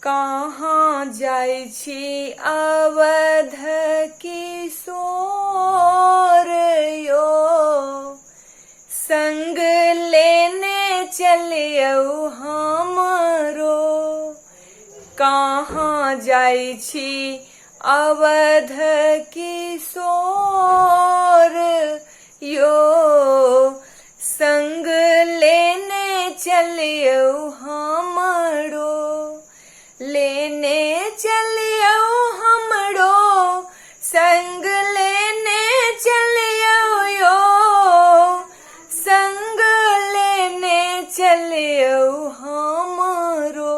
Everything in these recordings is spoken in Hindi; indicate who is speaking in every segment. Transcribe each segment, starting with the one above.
Speaker 1: कहाँ जाइ छी अवध किशोर यो, संग लेने चलियौ हमरो। कहाँ जाइ छी अवध किशोर यो, संग लेने चलियौ हमरो। लेने चलियौ हमरो, संग लेने चलियौ यो, संग लेने चलियौ हमरो।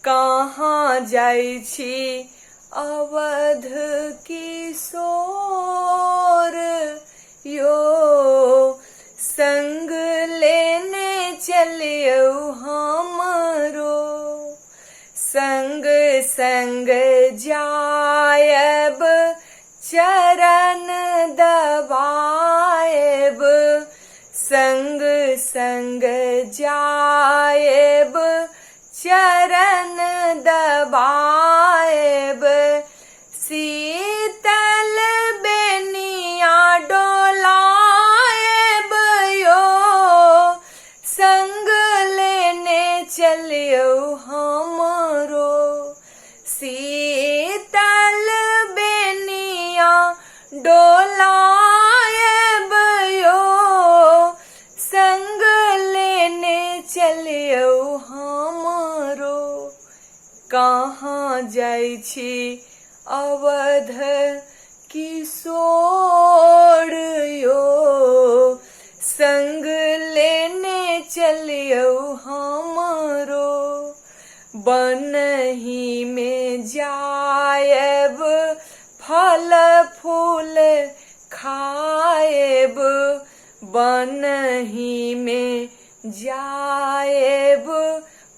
Speaker 1: कहाँ जाइ छी अवध किशोर यो, संग लेने चलियौ हमरो। संग संग जायब चरण दबायब, संग संग जायब चरण दबायब। शीतल बेनिया डोलायब यो, संग लेने चलियौ हमरो। शीतल बेनिया डोलायब यो, संग लेने चलियौ हमरो। कहाँ जाइ छी अवध किशोर यो, संग लेने चलियौ हमरो। बनहि में जायब फल फूल खायब, बनहि में जायब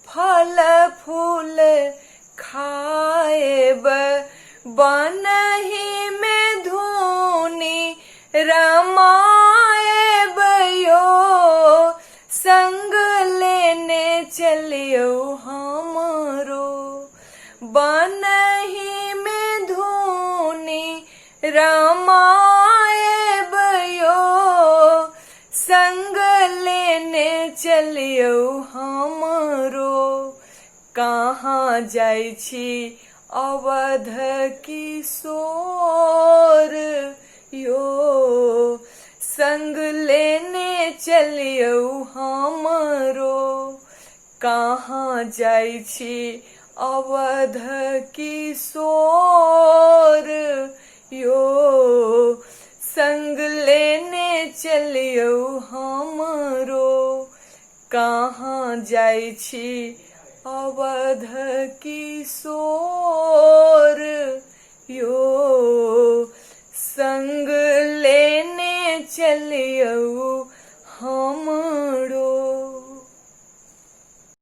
Speaker 1: फल फूल खायब। बनहि में धुनी रमायब यो, संग लेने चलियौ हमरो। बनहि में धुनी रमायब यो, संग लेने चलियौ हमरो। कहाँ जाइ छी अवध किशोर यो, संग लेने चलियौ हमरो। कहाँ जाइ छी अवध किशोर यो, संग लेने चलियौ हमरो। कहाँ जाइ छी अवध किशोर यो, संग लेने चलियौ